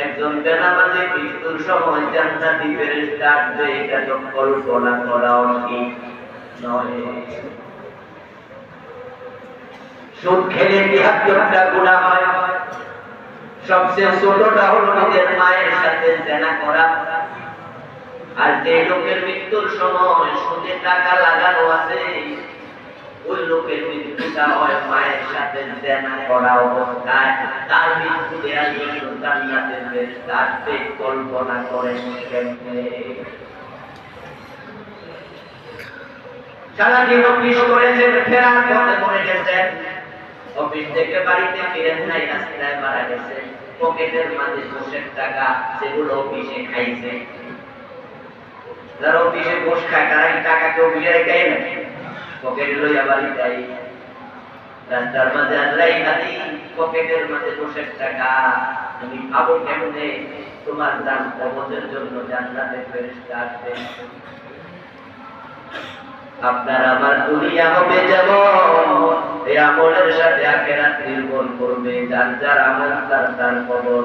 একজন বেনামাজি মৃত্যুর সময় জান্নাতি ফেরেশতা আসবে, এটা তো কল্পনা করাও ঠিক নয়। সুদ খেলে ৭২টা গুনাহ হয়, সবচেয়ে ছোটটা হলো নিজের মায়ের সাথে জেনা করা। আর যে লোকের মৃত্যুর সময় সুদে টাকা লাগানো আছে, ওই লোকের মৃত্যুটা হয় মায়ের সাথে জেনা করা অবস্থায়। তার মৃত্যু দেওয়ার জন্য জান্নাতের ফেরেশতা আসবে, কল্পনা করেন কেমনে? সারাদিন অফিস করেছেন, ফেরার পথে মরে গেছেন, অফিস থেকে বাড়িতে ফিরেন নাই, রাস্তায় মারা গেছে, পকেটের মাঝে ২০০ টাকা, সেগুলো অফিসে খাইছে। যারা অফিসে বসে খায় তারা কি টাকা কেউ অফিসে রেখে নাকি পকেটে লইয়া বাড়ি যাই? রাস্তার মাঝে আল্লাহ খালি পকেটের মাঝে ২০০ টাকা, তুমি ভাবো কেমনে তোমার জান কবজের জন্য জান্নাতের ফেরেশতা আসবে। আপনার আমার দুনিয়া হবে যেমন, এই আমলের সাথে আখিরাত নির্ভর করবে। যার যার আমল তার তার কবর।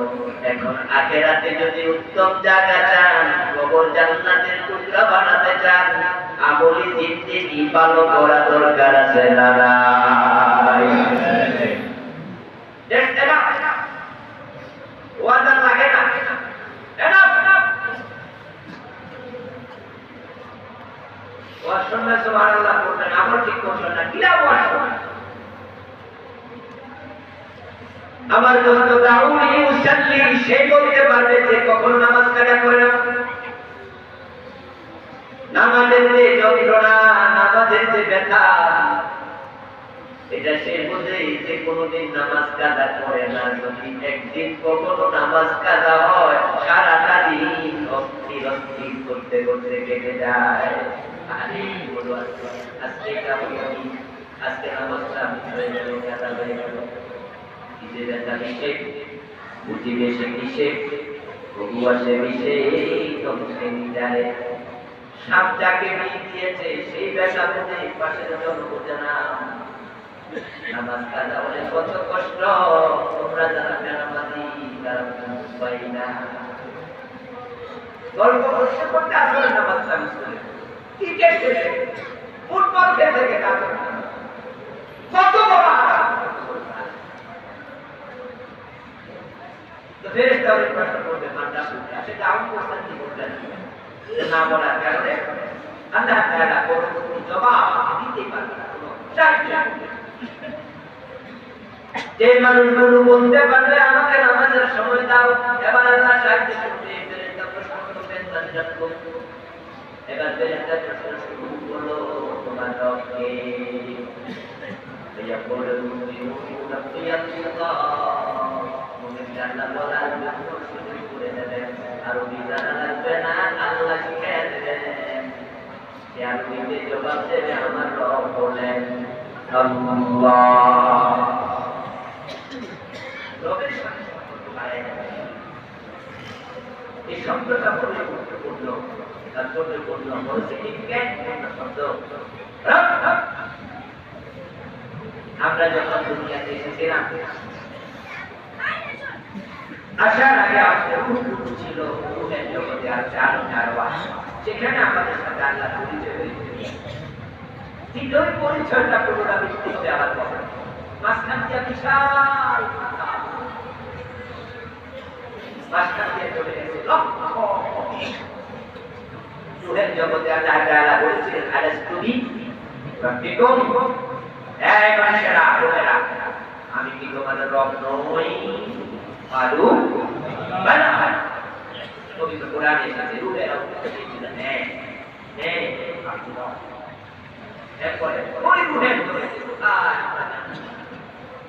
এখন আখিরাতে যদি উত্তম জায়গা চান, কবর জান্নাতের টুকরা বানাতে চান, আমলি জিন্দেগি ভালো করা দরকার আছে না নাই? ওয়াজান লাগে না, সুবহানাল্লাহ করতেন, আমল ঠিক করছেন না, কি লাভ? আমার দোস্ত দাউলি মুসাল্লি, সে বলতে পারবে যে কখন নামাজ কাজা করে না। নামাজের যে যন্ত্রণা, নামাজের যে ব্যথা, এটা সে বোঝে যে কোনোদিন নামাজ কাজা করে না। যদি একদিন কখনো নামাজ কাজা হয়, সারাটা দিন অস্থির অস্থির করতে করতে কেটে যায়। আজকে নামাজটা হয়ে গেল, কাজা হয়ে গেল, কিসে ব্যথা কিসে, বুঝি বেশে কিসে, বহু আসে মিশে, তমসে নিজারে। সাপ যাকে দিয়েছে সেই ব্যথা বোঝে, পাশের জন বোঝে না। নামাজ কাজা হলে কত কষ্ট, তোমরা যারা বেনামাজি তারা পাই না। গল্প করতে করতে আসলে নামাজটা মিস করে, ক্রিকেট খেলে, ফুটবল খেলতে গেলে কত বড় ফেরেশতাদের প্রশ্ন করবে, মানটা শুনতে সেটা আমি কোশ্চেন কি করলেন না বলার কারণে আল্লাহ তাআলা কোনো জবাব দিতে পারবে না। যে মানুষগুলো বলতে পারবে আমাকে নামাজের সময় দাও, এবার আল্লাহ সাহায্য করবে। ফেরেশতা প্রশ্ন করবেন, এবার ফেরেশতা প্রশ্ন শুরু করলো, তোমার রব কে? ইয়া বলল মুমিনুনা ফিয়াল্লাহ, মুমিন আল্লাহ বলার জন্য শুরু করে দেবেন। আরবি জানা লাগবে না, আল্লাহ শিখিয়ে দেবেন। সে আরবিতে জবাব দেবে, আমার রব বলেন আল্লাহ। রবের সাথে এই শব্দটা বলে গুরুত্বপূর্ণ, তার গুরুত্বপূর্ণ বড় সিগনিফিক্যান্ট শব্দ। আমরা যখন দুনিয়াতে এসেছিলাম, আসার আগে আমাদের রূপ ছিল, রূপের জগতে আছে আরওয়াহ। সেখানে আমাদের সাথে আল্লাহ পরিচয় হয়েছে। দ্বিতীয় পরিচয়টা পুনরাবৃত্তি হবে আবার কখন? মাঝখান দিয়ে বিশাল মাঝখান দিয়ে চলে গেছে রূহের জগতে। আল্লাহ তাআলা বলেছিলেন, আলাস্তুবি রাব্বিকুম, এই মানুষেরা, রূহেরা, আমি কি তোমাদের রব নই? আলু বালা। পবিত্র কোরআনে এসেছে রূহেরা উত্তর দিয়েছিলেন, হ্যাঁ হ্যাঁ আপনি রব। এরপরে ওই রূহের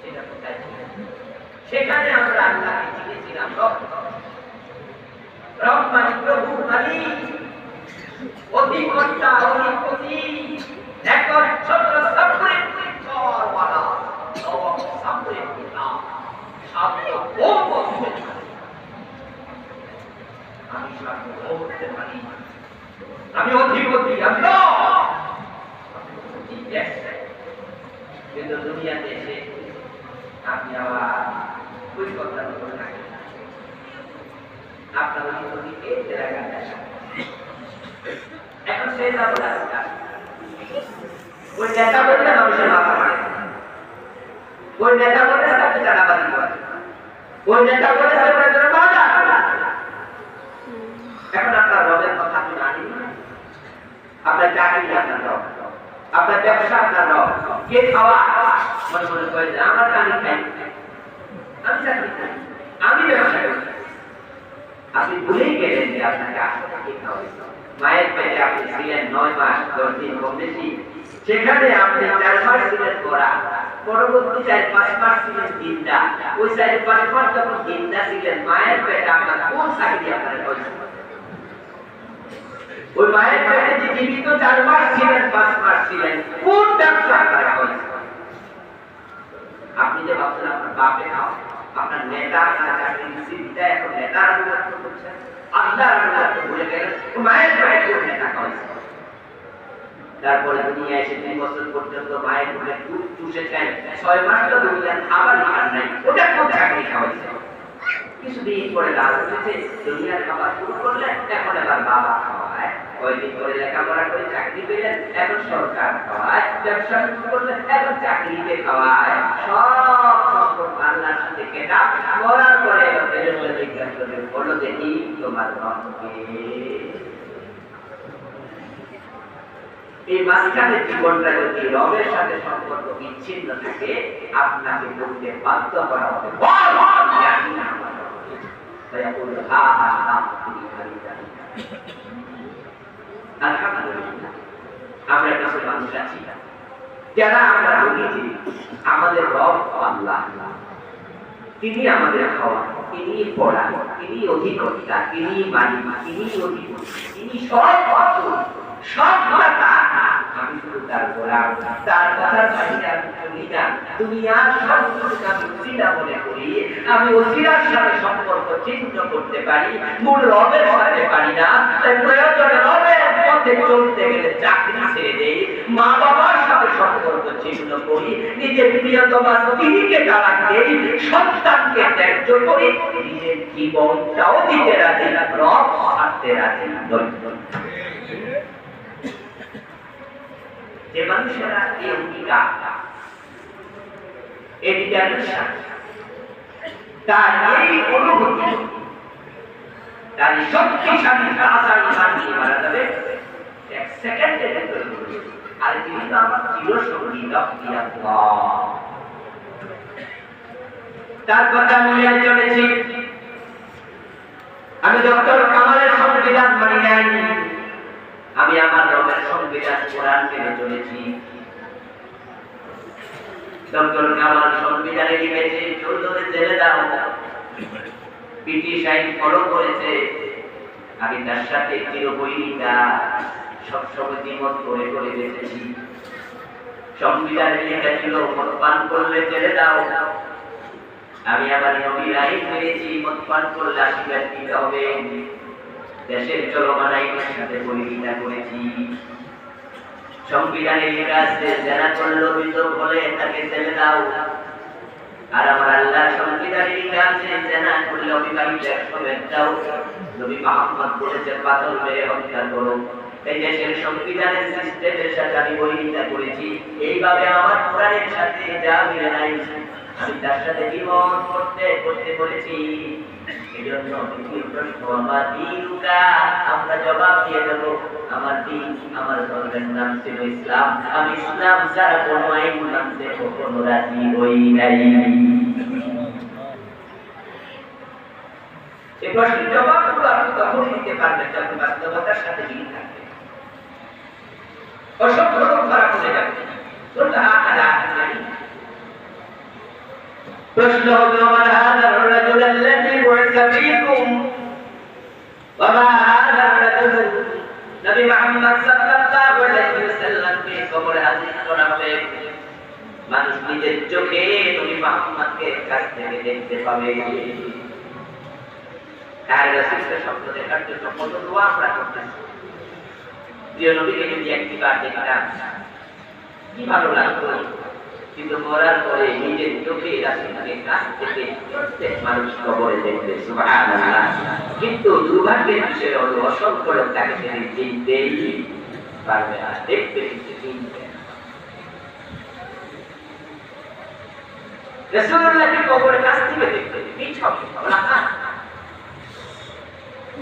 সেটা কোথায় ছিল? সেখানে আমরা আল্লাহকে চিনেছিলাম রব। রব মানে প্রভু, মালিক, অধিকর্তা, অধিপতি, একচ্ছত্র সাবরে পরিচয়ওয়ালা, সাবরে পিতা, সার্বভৌম। আমি সার্বভৌম হতে পারি, আমি অধিপতি, আমি কিন্তু দুনিয়াতে এসে আপনি আবার ওই কথা বলে থাকেন। আপনার ওদিকে এলাকায় এখন সেই যাবো না ওই নেতা বলতে মানুষের মাথা মারে ওই নেতা বলতে তাকে চাঁদাবাজি করে ওই নেতা বলতে তাকে বাধা এখন আপনার রবের কথা আপনি জানেন না আপনার চাকরি আপনার রব আপনার ব্যবসা আপনার রব কে খাওয়া মনে মনে করে যে আমার কানি খাই আমি চাকরি খাই আমি ব্যবসা করি আপনি ভুলেই গেলেন যে আপনাকে আসলে কে খাওয়াইছে মায়ের পেটে আপনি ছিলেন 9 মাস 10 দিন কম বেশি সেখানে আপনি 4 মাস ছিলেন পড়া পরবর্তী 4-5 মাস ছিলেন জিন্দা ওই 4-5 মাস যখন জিন্দা ছিলেন মায়ের পেটে আপনার কোন চাকরি আপনার হয়েছে ওই মায়ের পেটে যে জীবিত 4 মাস ছিলেন 5 মাস ছিলেন কোন ব্যবসা আপনার হয়েছে আপনি যে ভাবছেন আপনার বাপে খাও আপনার নেতা আপনার চাকরি সিদ্ধিটা এখন নেতার অনুগত করছেন আল্লাহর অনুগত ভুলে গেলেন মায়ের পেটে কোন নেতা হয়েছে তারপরে দুনিয়া এসে 3 বছর পর্যন্ত মায়ের মুখে দুধ চুষেছেন 6 মাস তো দুনিয়ার খাবার খান নাই ওটা কোন চাকরি খাওয়াইছে কিছুদিন পরে লাভ হয়েছে দুনিয়ার খাবার শুরু করলেন এখন আবার বাবা খাওয়ায় কয়েকদিন পরে লেখাপড়া করে চাকরি পেলেন এখন সরকার খাওয়ায় ব্যবসা শুরু করলেন এখন চাকরিতে খাওয়ায় সব সম্পর্ক আল্লাহর সাথে কেনা করার পরে বিজ্ঞান করে বললো দেখি তোমার রবকে এই মাঝখানে জীবনটা যদি রবের সাথে সম্পর্ক বিচ্ছিন্ন থাকে আপনাকে বলতে বাধ্য করা হবে আমরা কিছু মানুষ আছি যারা আমরা বলি আমাদের রব আল্লাহ তিনি আমাদের খাওয়া তিনি পড়া তিনি অধিকর্তা তিনি মালিক তিনি অধিপতি তিনি সব কথা আমি শুধু তার গোলাম তার কথার বাইরে আমি চলি না দুনিয়ার সব কিছু আমি ওসিলা মনে করি আমি ওসিলার সাথে সম্পর্ক ছিন্ন করতে পারি মূল রবের সাথে পারি না তাই প্রয়োজনে রবের পথে চলতে গেলে চাকরি ছেড়ে দেই মা বাবার সাথে সম্পর্ক ছিন্ন করি নিজের প্রিয়তমা স্ত্রীকে তালাক দেই সন্তানকে ত্যায্য করি নিজের জীবনটাও দিতে রাজি রব ছাড়তে রাজি নই যে মানুষেরা এই অঙ্গীকার এই ডিটারমিনেশন তার এই অনুভূতি তার শক্তিশালী তাজা ইমান নিয়ে মারা যাবে 1 সেকেন্ডের ভিতরে আর তিনি তো আমার চিরসঙ্গী আল্লাহ তার কথা নিয়ে চলেছি আমি ডক্টর কামালের সংবিধান মানি নাই আমি আমার রবের সংবিধান কোরআন মেনে চলেছি ডক্টর কামাল সংবিধানে লিখেছে চৌধুরী জেলে দাও ব্রিটিশ আইন ফলো করেছে আমি তার সাথে চিরবৈরিতা সবসময় দ্বিমত করে করে বেঁচেছি সংবিধানে লেখা ছিল মদ পান করলে জেলে দাও আমি আমার নবীর আইন মেনেছি মদ পান করলে আশীর্বাদ দিতে হবে দেশের চলমান আইনের সাথে বৈরিতা করেছি সংবিধানে লেখা আছে যারা করল অভিযোগ বলে তাকে জেলে দাও আর আমার আল্লাহর সংবিধানে লেখা আছে যারা করলে অবিবাহিত 100 দাও নবী মুহাম্মদ বলেছে পাথর মেরে হত্যা করো এই দেশের সংবিধানের সিস্টেমের সাথে আমি বৈরিতা করেছি এইভাবে আমার কোরআনের সাথে যা মিলে নাই আমি তার সাথে জীবন করতে করতে বলেছি এজন্য দ্বিতীয় প্রশ্ন আমার দিনুকা আমরা জবাব দিয়ে দেব আমার দিন আমার ধর্মের নাম ছিল ইসলাম আমি ইসলাম ছাড়া কোনো আইন মানতে কখনো রাজি হই নাই এই প্রশ্নের জবাবগুলো আপনি তখনই দিতে পারবেন যখন বাস্তবতার সাথে মিল থাকবে অসংখ্য লোক ধরা পড়ে যাবে প্রশ্ন হবে আমার হাজার রাজুল আল্লাযী বুইসা ফীকুম ওয়া মা হাযা রাজুল নবী মুহাম্মদ সাল্লাল্লাহু আলাইহি ওয়াসাল্লামকে কবরে হাজির করা হবে মানুষ নিজের চোখে নবী মুহাম্মদকে কাছ থেকে দেখতে পাবে আর রাসূলের শব্দ দেখার জন্য কত দোয়া আমরা করতেছি প্রিয় নবীকে যদি একবার দেখতাম কি ভালো লাগতো কিন্তু মরার পরে নিজের চোখে রাসূলকে কাছ থেকে প্রত্যেক মানুষ কবরে দেখবে, সুবহানাল্লাহ। কিন্তু দুর্ভাগ্যের বিষয় হলো অসংখ্য লোক তাকে তিনি চিনতেই পারবে না, দেখতে কিন্তু চিনবে না। রাসূলুল্লাহকে কবরের কাছ থেকে দেখতে পিছন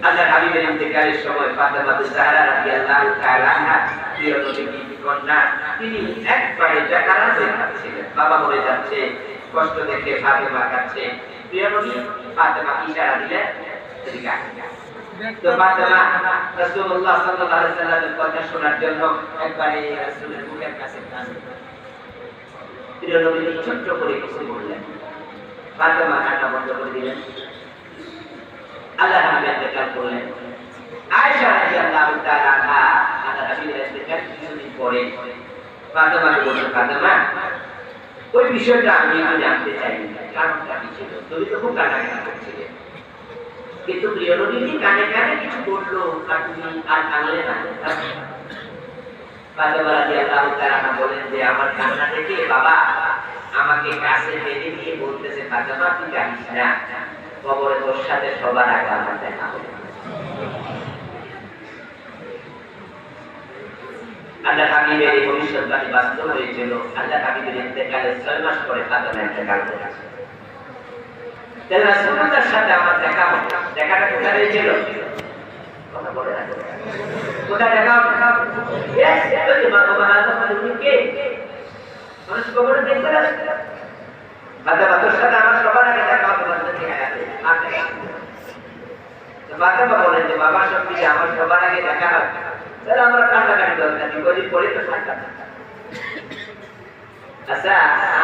আল্লাহর হাবিবের ইন্তেকালের সময় ফাতেমা জাহরা রাদিয়াল্লাহু তাআলা আনহা প্রিয় নবীর কন্যা, তিনি একবারে জাকারাতে কাঁদছিলেন। বাবা মরে যাচ্ছে, কষ্ট দেখে ফাতেমা কাঁদছে। প্রিয় নবী ফাতেমা ইশারা দিলেন এদিকে আসেন। তো ফাতেমা রাসূলুল্লাহ সাল্লাল্লাহু আলাইহি ওয়াসাল্লামের কথা শোনার জন্য একবারে রাসূলের মুখের কাছে কাঁদলেন। প্রিয় নবী ছোট্ট করে কিছু বললেন, ফাতেমা কান্না বন্ধ করে দিলেন। আল্লাহ হাবিব ইন্তেকাল করলেন। আয়েশা রাদিয়াল্লাহু তাআলা আনহা আল্লাহ হাবিবের ইন্তেকাল কিছুদিন পরে ফাতেমাকে বললেন, ফাতেমা ওই বিষয়টা আমি একটু জানতে চাই, কারণটা কি ছিল? তুমি তো খুব কান্নাকাটি করছিলে, কিন্তু প্রিয় নবী কানে কানে কিছু বললো আর তুমি আর কানলে না। ফাতেমা রাদিয়াল্লাহু তাআলা আনহা বলেন যে আমার কান্না থেকে বাবা আমাকে কাছে টেনে নিয়ে বলতেছে, ফাতেমা তুই জানিস না কবরে তোর সাথে সবার আগে আমার দেখা হবে। আল্লাহ হাবিবের এই ভবিষ্যৎবাণী বাস্তব হয়েছিল। আল্লাহ হাবিবের ইন্তেকালের 6 মাস পরে ফাতেমা ইন্তেকাল করেছে। তাহলে রাসূলুল্লাহর সাথে আমার দেখা হবে, দেখাটা কোথায় হয়েছিল? কথা বলে না, কোথায় দেখা হবে? ইয়েস, ওই যে বাবা আদম আলাইহিসসালামকে মানুষ কবরে দেখতে আসছে। ফাতেমা তোর সাথে আমার সবার আগে দেখা হবে, বাচ্চাকে হায়াতে আগে। তো ফাতেমা বলেন যে বাবার সঙ্গে আমার সবার আগে দেখা হবে, তাহলে আমরা কান্নাকাটি দরকার নেই, কদিন পরে তো ঠান্ডা। আচ্ছা,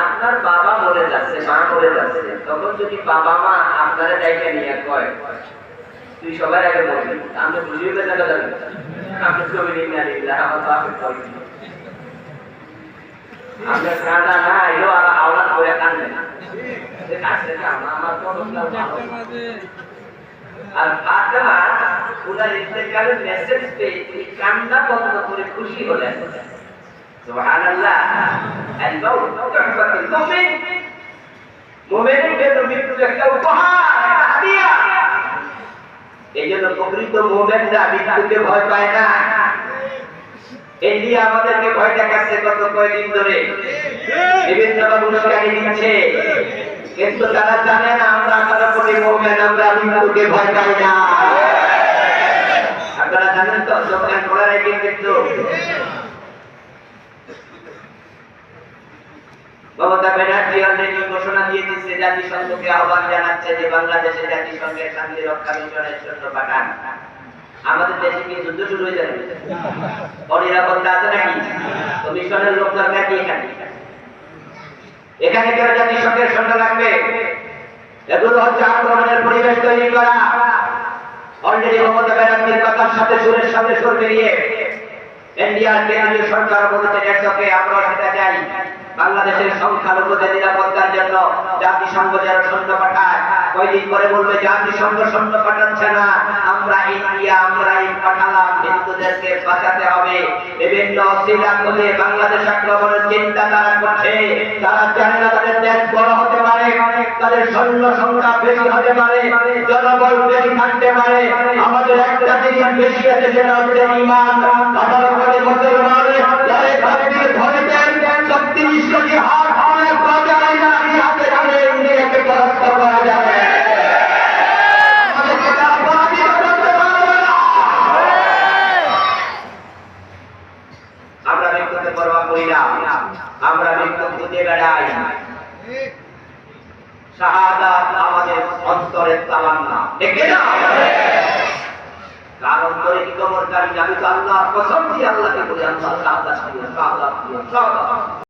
আপনার বাবা মরে যাচ্ছে, মা মরে যাচ্ছে, তখন যদি বাবা মা আপনারা জায়গা নিয়ে কয় তুই সবার আগে মরবি, আমি বুঝিয়ে দেখা যাবে আপনি ছবি নিয়ে নিয়ে আমার বাপের করি আপনার কাঁদা না এলো আর আওলাদ করে কাঁদবে না। আর ফাতেমা উনার ইন্তেকালের মেসেজ পেয়ে তিনি কান্না বন্ধ করে খুশি হলেন। সুবহানাল্লাহ। আল-মাউত তুহফাতুল মুমিন, মুমিনের জন্য মৃত্যু একটা উপহার, একটা হাদিয়া। এইজন্য প্রকৃত মুমিনরা মৃত্যুকে ভয় পায় না। ইন্ডিয়া আমাদেরকে ভয় দেখাচ্ছে গত কয়েকদিন ধরে, বিভিন্ন উস্কানি দিচ্ছে, কিন্তু তারা জানে না আমরা 18 কোটি মুমিন, আমরা মৃত্যুকে ভয় পাই না। আপনারা জানেন তো সরকার করার আগে কিন্তু মমতা ব্যানার্জি অলরেডি ঘোষণা দিয়ে দিচ্ছে, জাতিসংঘকে আহ্বান জানাচ্ছে যে বাংলাদেশে জাতিসংঘের শান্তি রক্ষা মিশনের জন্য পাঠান। আমাদের দেশে কি যুদ্ধ শুরু হয়ে যাবে? অনিরাপত্তা আছে নাকি? তো মিশনের লোক দরকার কি এখানে? এখানে কেউ জাতিসংঘের সঙ্গে লাগবে? এগুলো হচ্ছে আক্রমণের পরিবেশ তৈরি করা। অলরেডি মমতা ব্যানার্জির কথার সাথে সুরের সাথে সুর মিলিয়ে ইন্ডিয়ার কেন্দ্রীয় সরকার বলেছে দেশকে আমরা সেটা চাই। বাংলাদেশের সংখ্যালঘুদের নিরাপত্তার জন্য জাতিসংঘ যেন সৈন্য পাঠায়। কয়দিন পরে বলবে জাতিসংঘ সৈন্য পাঠাচ্ছে না, আমরা ইন্ডিয়া আমরাই পাঠালাম, হিন্দুদেরকে বাঁচাতে হবে। বিভিন্ন অশিলা খুলে বাংলাদেশ আক্রমণের চিন্তা তারা করছে। তারা জানে না তাদের দেশ বড় হতে পারে, তাদের সৈন্য সংখ্যা বেশি হতে পারে, জনবল বেশি থাকতে পারে। আমাদের একটা জিনিস বেশি আছে, সেটা হচ্ছে ঈমান। আমার উপরে মুসলমানের যারা ভাবতে ধরে দেন ৩৬ কোটি হাত অনেক বাজারে না, হাতে ধরে ইন্ডিয়াকে পরাস্ত করা যাবে। আমরা ব্যক্তিগত পরোয়া করি না, আমরা ব্যক্তিগত খুঁজে বেড়াই। শাহাদাত আমাদের অন্তরের তামান্না, ঠিক না? কার অন্তরে কি কবর জানি, আমি তো আল্লাহর কসম দিয়ে আল্লাহকে বলি, আল্লাহ শাহাদাত দিও, শাহাদাত দিও, শাহাদাত।